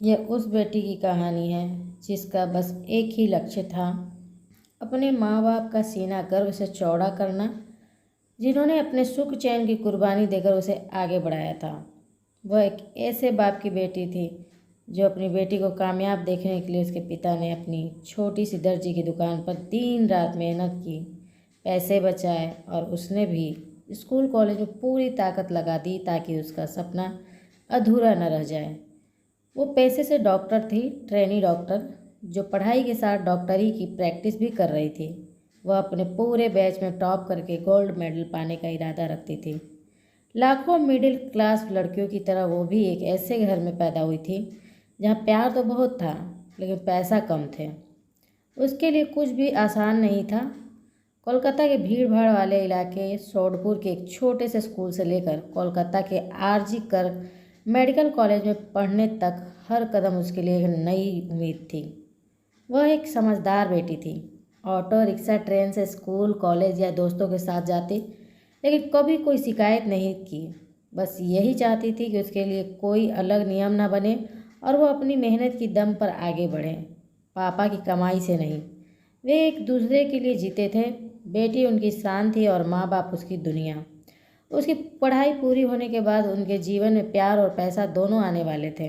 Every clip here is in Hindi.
यह उस बेटी की कहानी है जिसका बस एक ही लक्ष्य था, अपने माँ बाप का सीना गर्व से चौड़ा करना, जिन्होंने अपने सुख चैन की कुर्बानी देकर उसे आगे बढ़ाया था। वह एक ऐसे बाप की बेटी थी जो अपनी बेटी को कामयाब देखने के लिए उसके पिता ने अपनी छोटी सी दर्जी की दुकान पर दिन रात मेहनत की, पैसे बचाए और उसने भी स्कूल कॉलेज में पूरी ताकत लगा दी ताकि उसका सपना अधूरा न रह जाए। वो पेशे से डॉक्टर थी, ट्रेनी डॉक्टर, जो पढ़ाई के साथ डॉक्टरी की प्रैक्टिस भी कर रही थी। वह अपने पूरे बैच में टॉप करके गोल्ड मेडल पाने का इरादा रखती थी। लाखों मिडिल क्लास लड़कियों की तरह वो भी एक ऐसे घर में पैदा हुई थी जहाँ प्यार तो बहुत था लेकिन पैसा कम थे। उसके लिए कुछ भी आसान नहीं था। कोलकाता के भीड़ भाड़ वाले इलाके सोडपुर के एक छोटे से स्कूल से लेकर कोलकाता के आरजी कर मेडिकल कॉलेज में पढ़ने तक हर कदम उसके लिए एक नई उम्मीद थी। वह एक समझदार बेटी थी। ऑटो रिक्शा ट्रेन से स्कूल कॉलेज या दोस्तों के साथ जाती, लेकिन कभी कोई शिकायत नहीं की। बस यही चाहती थी कि उसके लिए कोई अलग नियम ना बने और वो अपनी मेहनत की दम पर आगे बढ़े, पापा की कमाई से नहीं। वे एक दूसरे के लिए जीते थे। बेटी उनकी शान थी और माँ बाप उसकी दुनिया। उसकी पढ़ाई पूरी होने के बाद उनके जीवन में प्यार और पैसा दोनों आने वाले थे।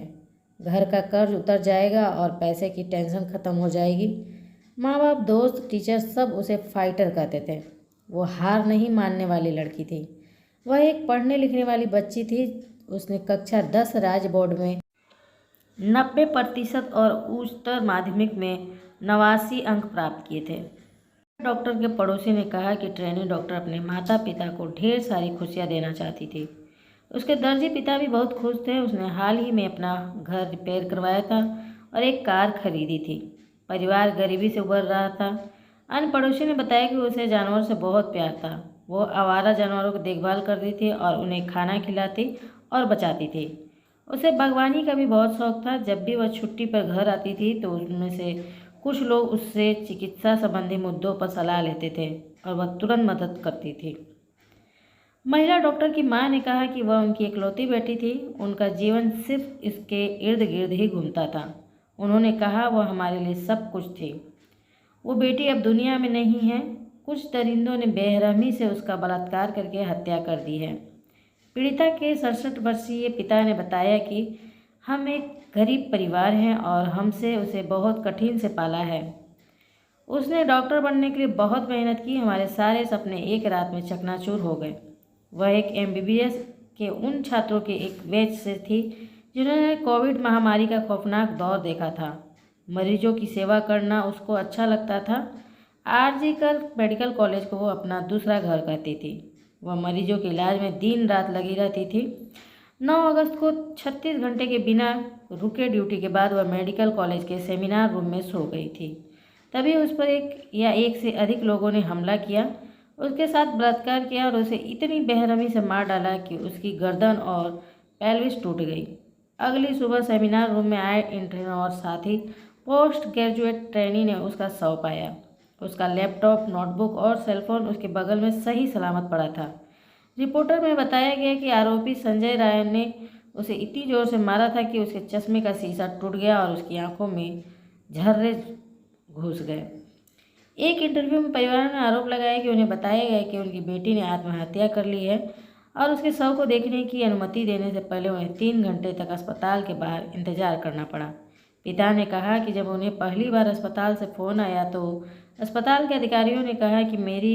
घर का कर्ज उतर जाएगा और पैसे की टेंशन ख़त्म हो जाएगी। माँ बाप, दोस्त, टीचर सब उसे फाइटर कहते थे। वो हार नहीं मानने वाली लड़की थी। वह एक पढ़ने लिखने वाली बच्ची थी। उसने कक्षा 10 राज्य बोर्ड में 90% और उच्चतर माध्यमिक में 89 अंक प्राप्त किए थे। डॉक्टर के पड़ोसी ने कहा कि ट्रेनी डॉक्टर अपने माता पिता को ढेर सारी खुशियाँ देना चाहती थी। उसके दर्जी पिता भी बहुत खुश थे। उसने हाल ही में अपना घर रिपेयर करवाया था और एक कार खरीदी थी। परिवार गरीबी से उबर रहा था। अन्य पड़ोसी ने बताया कि उसे जानवर से बहुत प्यार था। वो आवारा जानवरों की देखभाल करती थी और उन्हें खाना खिलाती और बचाती थी। उसे बागवानी का भी बहुत शौक था। जब भी वह छुट्टी पर घर आती थी तो उनमें से कुछ लोग उससे चिकित्सा संबंधी मुद्दों पर सलाह लेते थे और वह तुरंत मदद करती थी। महिला डॉक्टर की मां ने कहा कि वह उनकी इकलौती बेटी थी। उनका जीवन सिर्फ इसके इर्द गिर्द ही घूमता था। उन्होंने कहा, वह हमारे लिए सब कुछ थी। वो बेटी अब दुनिया में नहीं है। कुछ दरिंदों ने बेरहमी से उसका बलात्कार करके हत्या कर दी है। पीड़िता के 67 वर्षीय पिता ने बताया कि हम एक गरीब परिवार हैं और हमसे उसे बहुत कठिन से पाला है। उसने डॉक्टर बनने के लिए बहुत मेहनत की। हमारे सारे सपने एक रात में चकनाचूर हो गए। वह एक एमबीबीएस के उन छात्रों के एक बैच से थी जिन्होंने कोविड महामारी का खौफनाक दौर देखा था। मरीजों की सेवा करना उसको अच्छा लगता था। आरजी कर मेडिकल कॉलेज को वो अपना दूसरा घर कहती थी। वह मरीजों के इलाज में दिन रात लगी रहती थी। 9 अगस्त को 36 घंटे के बिना रुके ड्यूटी के बाद वह मेडिकल कॉलेज के सेमिनार रूम में सो गई थी। तभी उस पर एक से अधिक लोगों ने हमला किया, उसके साथ बलात्कार किया और उसे इतनी बेरहमी से मार डाला कि उसकी गर्दन और पेल्विस टूट गई। अगली सुबह सेमिनार रूम में आए इंटर्न और साथी पोस्ट ग्रेजुएट ट्रेनी ने उसका शव पाया। उसका लैपटॉप, नोटबुक और सेलफोन उसके बगल में सही सलामत पड़ा था। रिपोर्टर में बताया गया कि आरोपी संजय राय ने उसे इतनी जोर से मारा था कि उसके चश्मे का शीशा टूट गया और उसकी आंखों में झर्रे घुस गए। एक इंटरव्यू में परिवार ने आरोप लगाया कि उन्हें बताया गया कि उनकी बेटी ने आत्महत्या कर ली है और उसके शव को देखने की अनुमति देने से पहले उन्हें 3 घंटे तक अस्पताल के बाहर इंतजार करना पड़ा। पिता ने कहा कि जब उन्हें पहली बार अस्पताल से फ़ोन आया तो अस्पताल के अधिकारियों ने कहा कि मेरी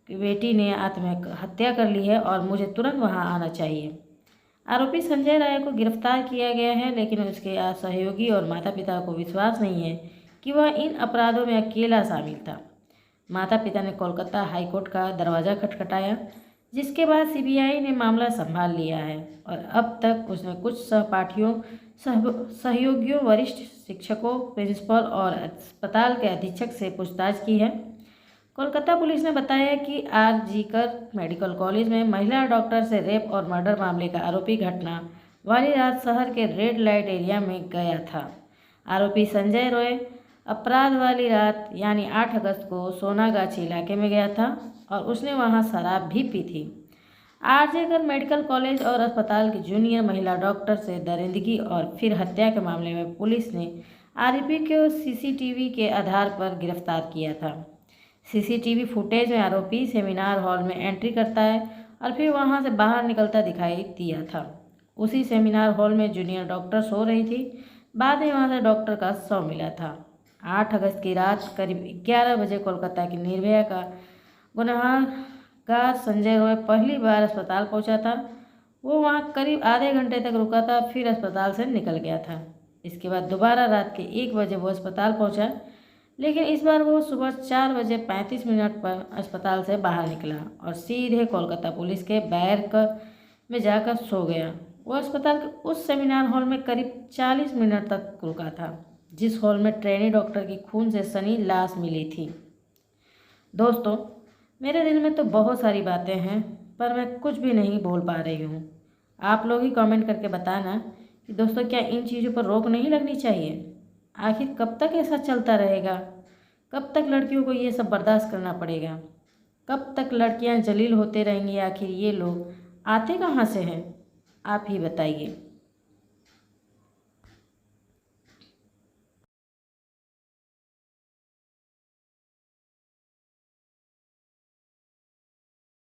बेटी ने आत्महत्या कर ली है और मुझे तुरंत वहां आना चाहिए। आरोपी संजय राय को गिरफ्तार किया गया है, लेकिन उसके सहयोगी और माता पिता को विश्वास नहीं है कि वह इन अपराधों में अकेला शामिल था। माता पिता ने कोलकाता हाईकोर्ट का दरवाज़ा खटखटाया, जिसके बाद सीबीआई ने मामला संभाल लिया है और अब तक उसने कुछ सहपाठियों, सहयोगियों, वरिष्ठ शिक्षकों, प्रिंसिपल और अस्पताल के अधीक्षक से पूछताछ की है। कोलकाता पुलिस ने बताया कि आरजी कर मेडिकल कॉलेज में महिला डॉक्टर से रेप और मर्डर मामले का आरोपी घटना वाली रात शहर के रेड लाइट एरिया में गया था। आरोपी संजय रॉय अपराध वाली रात यानी 8 अगस्त को सोनागाछी इलाके में गया था और उसने वहां शराब भी पी थी। आरजेकर मेडिकल कॉलेज और अस्पताल की जूनियर महिला डॉक्टर से दरिंदगी और फिर हत्या के मामले में पुलिस ने आरोपी को सीसीटीवी के आधार पर गिरफ्तार किया था। सीसीटीवी फुटेज में आरोपी सेमिनार हॉल में एंट्री करता है और फिर वहां से बाहर निकलता दिखाई दिया था। उसी सेमिनार हॉल में जूनियर डॉक्टर सो रही थी। बाद में वहां से डॉक्टर का शव मिला था। 8 अगस्त की रात करीब 11 बजे कोलकाता की निर्भया का गुनहगार संजय रॉय पहली बार अस्पताल पहुंचा था। वो वहां करीब आधे घंटे तक रुका था, फिर अस्पताल से निकल गया था। इसके बाद दोबारा रात के 1 बजे वो अस्पताल पहुंचा, लेकिन इस बार वो सुबह 4 बजे 35 मिनट पर अस्पताल से बाहर निकला और सीधे कोलकाता पुलिस के बैरक में जाकर सो गया। वो अस्पताल के उस सेमिनार हॉल में करीब 40 मिनट तक रुका था, जिस हॉल में ट्रेनी डॉक्टर की खून से सनी लाश मिली थी। दोस्तों, मेरे दिल में तो बहुत सारी बातें हैं, पर मैं कुछ भी नहीं बोल पा रही हूँ। आप लोग ही कमेंट करके बताना कि दोस्तों, क्या इन चीज़ों पर रोक नहीं लगनी चाहिए? आखिर कब तक ऐसा चलता रहेगा? कब तक लड़कियों को ये सब बर्दाश्त करना पड़ेगा? कब तक लड़कियां जलील होते रहेंगी? आखिर ये लोग आते कहाँ से हैं? आप ही बताइए।